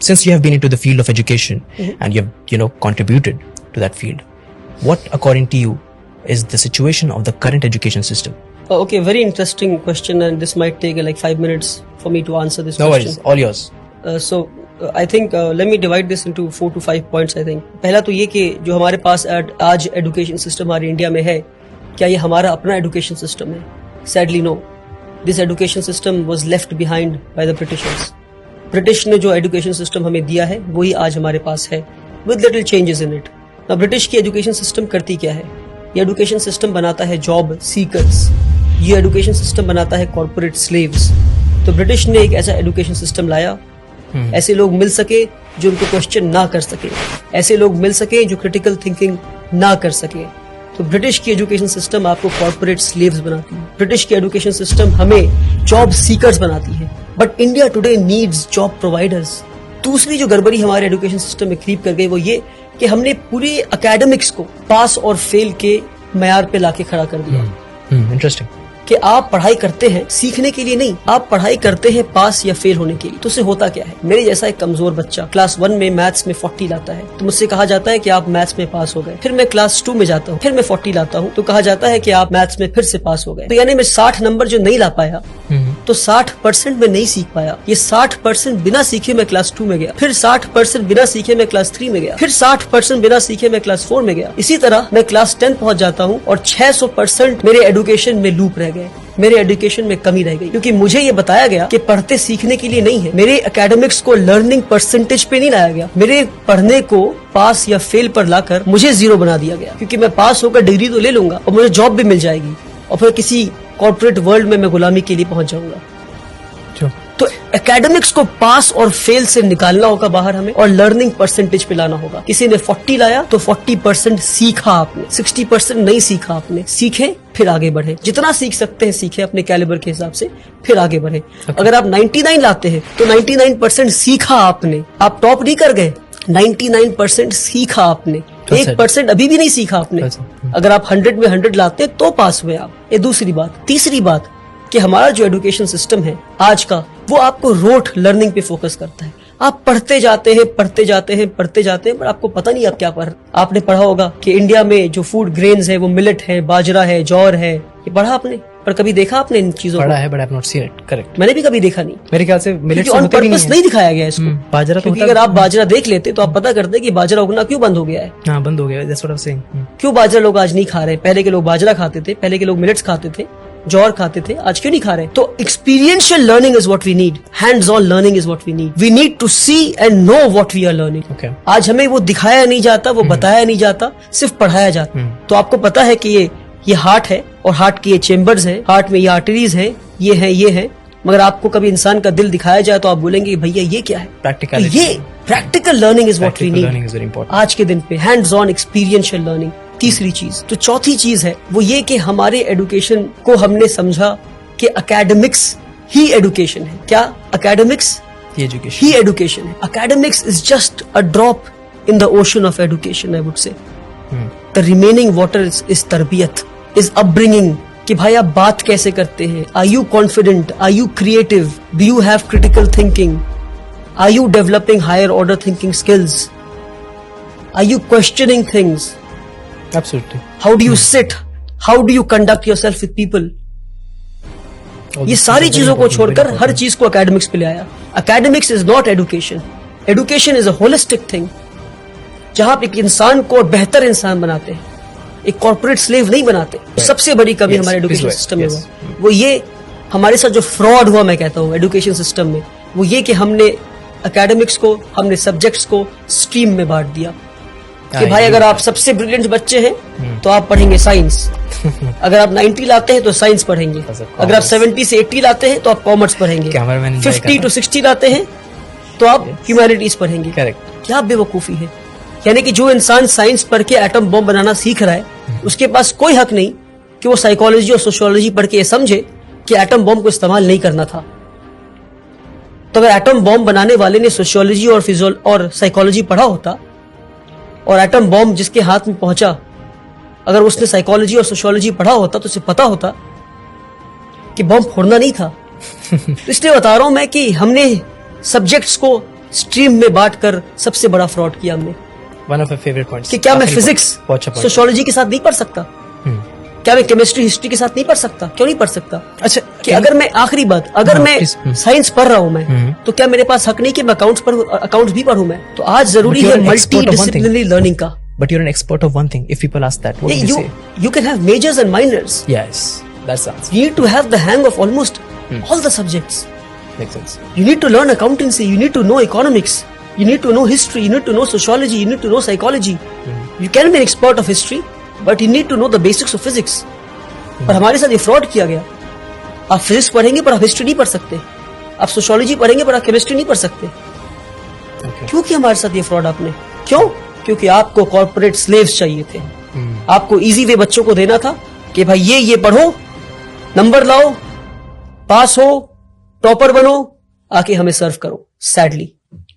since you have been into the field of education and you've contributed to that field, what according to you is the situation of the current education system? Okay, very interesting question, and this might take like 5 minutes for me to answer this question. No worries, all yours. I think let me divide this into 4 to 5 points. I think पहला तो ये कि जो हमारे पास आज education system हमारे India में है, क्या ये हमारा अपना एजुकेशन सिस्टम है? Sadly no. This education system was left behind by the Britishers. British ने जो एजुकेशन सिस्टम हमें दिया है वही आज हमारे पास है, with little changes in it. अब ब्रिटिश की एजुकेशन सिस्टम करती क्या है? ये एजुकेशन सिस्टम बनाता है जॉब सीकर्स, ये एजुकेशन सिस्टम बनाता है कॉर्पोरेट स्लेव्स. तो ब्रिटिश ने एक ऐसा एजुकेशन सिस्टम लाया, ऐसे लोग मिल सके जो उनको क्वेश्चन ना कर सके, ऐसे लोग मिल सके जो क्रिटिकल थिंकिंग ना कर सके. तो ब्रिटिश की एजुकेशन सिस्टम आपको कॉर्पोरेट स्लेव्स बनाती है, ब्रिटिश की एजुकेशन सिस्टम हमें जॉब सीकर्स बनाती है. But India today needs job providers. दूसरी जो गड़बड़ी हमारे एजुकेशन सिस्टम में क्रीप कर गई वो ये कि हमने पूरी एकेडमिक्स को पास और फेल के मयार पे लाके खड़ा कर दिया. इंटरेस्टिंग. कि आप पढ़ाई करते हैं सीखने के लिए नहीं, आप पढ़ाई करते हैं पास या फेल होने के लिए. तो उससे होता क्या है? मेरे जैसा एक कमजोर बच्चा क्लास 1 में मैथ्स में 40 लाता है तो मुझसे कहा जाता है कि आप मैथ्स में पास हो गए. फिर मैं क्लास 2 में जाता हूँ, फिर मैं 40 लाता हूँ तो कहा जाता है कि आप मैथ्स में फिर से पास हो गए. तो यानी मैं 60 नंबर जो नहीं ला पाया तो 60% में नहीं सीख पाया. ये 60% बिना सीखे मैं क्लास 2 में गया, फिर 60% बिना सीखे मैं क्लास 3 में गया, फिर 60% बिना सीखे मैं क्लास 4 में गया. इसी तरह मैं क्लास 10 पहुंच जाता हूँ और 600% मेरे एजुकेशन में लूप रह गए, मेरे एजुकेशन में कमी रह गई. क्योंकि मुझे ये बताया गया कि पढ़ते सीखने के लिए नहीं है. मेरे एकेडमिक्स को लर्निंग परसेंटेज पे नहीं लाया गया, मेरे पढ़ने को पास या फेल पर लाकर मुझे 0 बना दिया गया. क्योंकि मैं पास होकर डिग्री तो ले लूंगा और मुझे जॉब भी मिल जाएगी और फिर किसी कॉर्पोरेट वर्ल्ड में मैं गुलामी के लिए पहुंच जाऊंगा. तो एकेडमिक्स को पास और फेल से निकालना होगा बाहर हमें और लर्निंग परसेंटेज पे लाना होगा. किसी ने 40 लाया तो 40% सीखा आपने, 60% नहीं सीखा आपने. सीखे फिर आगे बढ़े, जितना सीख सकते हैं सीखे अपने कैलिबर के हिसाब से, फिर आगे बढ़े. अगर आप 99 लाते हैं तो 99% सीखा आपने, आप टॉप नहीं कर गए. 99% सीखा आपने, 1% अभी भी नहीं सीखा आपने. अगर आप 100 में 100 लाते हैं तो पास हुए आप. ये दूसरी बात. तीसरी बात कि हमारा जो एजुकेशन सिस्टम है आज का वो आपको रोट लर्निंग पे फोकस करता है. आप पढ़ते जाते हैं पर आपको पता नहीं आप क्या पढ़. आपने पढ़ा होगा कि इंडिया में जो फूड ग्रेन्स है वो मिलेट है, बाजरा है, जौर है. ये पढ़ा आपने, पर कभी देखा आपने इन चीजों को? पढ़ा है but I have not seen it. Correct. मैंने भी कभी देखा नहीं. मेरे ख्याल से मिलेट ऑन पर्पस नहीं दिखाया गया इसको. बाजरा तो क्योंकि अगर आप बाजरा देख लेते तो आप पता करते कि बाजरा उगना क्यों बंद हो गया है. हाँ, बंद हो गया. That's what I am saying. क्यों बाजरा लोग आज नहीं खा रहे? पहले के लोग बाजरा खाते थे, पहले के लोग मिलेट्स खाते थे, जौर खाते थे, आज क्यों नहीं खा रहे? तो experiential learning is what we need, hands on learning is what we need. We need to see and know what we are learning. आज हमें वो दिखाया नहीं जाता, वो बताया नहीं जाता, सिर्फ पढ़ाया जाता. तो आपको पता है कि ये हार्ट है और हार्ट की ये चेम्बर्स है, हार्ट में ये आर्टरीज है, ये है. मगर आपको कभी इंसान का दिल दिखाया जाए तो आप बोलेंगे भैया ये क्या है? प्रैक्टिकल. ये practical learning is what we need आज के दिन पे. Hands on experiential learning. तीसरी चीज. तो चौथी चीज है वो ये कि हमारे एजुकेशन को हमने समझा कि एकेडमिक्स ही एजुकेशन है. क्या? एकेडमिक्स ही एजुकेशन है. Academics is just a drop in the ocean of education. I would say the remaining water is तरबियत, इज अपब्रिंगिंग. कि भाई आप बात कैसे करते हैं? Are you confident? Are you creative? Do you have critical thinking? Are you developing higher order thinking skills? Are you questioning things? Absolutely. How do you sit? How do you conduct yourself with people? ये सारी चीजों को छोड़कर हर चीज को academics पे ले आया. Academics is not education. Education is a holistic thing जहां आप एक इंसान को बेहतर इंसान बनाते हैं, एक कॉर्पोरेट स्लेव नहीं बनाते. सबसे बड़ी कमी हमारे एजुकेशन सिस्टम में वो ये हमारे साथ जो फ्रॉड हुआ, मैं कहता हूँ एजुकेशन सिस्टम में, वो ये कि हमने एकेडमिक्स को, हमने सब्जेक्ट्स को स्ट्रीम में बांट दिया. कि भाई अगर आप सबसे ब्रिलियंट बच्चे हैं तो आप पढ़ेंगे साइंस. अगर आप 90 लाते हैं तो साइंस पढ़ेंगे. अगर आप 70 से 80 लाते हैं तो आप कॉमर्स पढ़ेंगे. 50 to 60 लाते हैं तो आप ह्यूमैनिटीज पढ़ेंगे. करेक्ट. क्या बेवकूफी है? यानी कि जो इंसान साइंस पढ़ के एटम बॉम्ब बनाना सीख रहा है उसके पास कोई हक नहीं कि वो साइकोलॉजी और सोशियोलॉजी पढ़ के ये समझे कि एटम बॉम्ब को इस्तेमाल नहीं करना था. तो अगर एटम बॉम्ब बनाने वाले ने सोशियोलॉजी और साइकोलॉजी पढ़ा होता और एटम बॉम्ब जिसके हाथ में पहुंचा, अगर उसने साइकोलॉजी और सोशियोलॉजी पढ़ा होता तो उसे पता होता कि बॉम्ब फोड़ना नहीं था. तो इसलिए बता रहा हूं मैं कि हमने सब्जेक्ट्स को स्ट्रीम में बांटकर सबसे बड़ा फ्रॉड किया हमने। One of my favorite points. कि क्या मैं आखिरी फिजिक्स point. बहुत अच्छा point. सोशियोलॉजी के साथ नहीं पढ़ सकता? क्या मैं केमिस्ट्री हिस्ट्री के साथ नहीं पढ़ सकता? क्यों नहीं पढ़ सकता? अच्छा, कि अगर मैं आखिरी बात, अगर हाँ, मैं please. साइंस पढ़ रहा हूं मैं, तो क्या मेरे पास हक नहीं कि मैं अकाउंट्स भी पढ़ूं मैं? तो आज जरूरी But है you're an expert multi of one thing. Disciplinary learning का। But you're an expert of one thing. If people ask that, what would you say? You can have majors and minors. Yes, that's the answer. You need to have the hang of almost all the subjects. Makes sense. You need to learn accountancy. You need to know economics. You need to know history. You need to know sociology. You need to know psychology. You can be an expert of history, but you need to know the basics of physics. पर हमारे साथ ये fraud किया गया। आप physics पढ़ेंगे पर आप हिस्ट्री नहीं पढ़ सकते, आप सोशियोलॉजी पढ़ेंगे पर आप केमिस्ट्री नहीं पढ़ सकते। Okay. क्यों किया हमारे साथ ये फ्रॉड आपने? क्यों? क्योंकि आपको कॉर्पोरेट स्लेव्स चाहिए थे। आपको इजी वे बच्चों को देना था कि भाई ये पढ़ो, नंबर लाओ, पास हो, टॉपर बनो, आके हमें सर्व करो। सैडली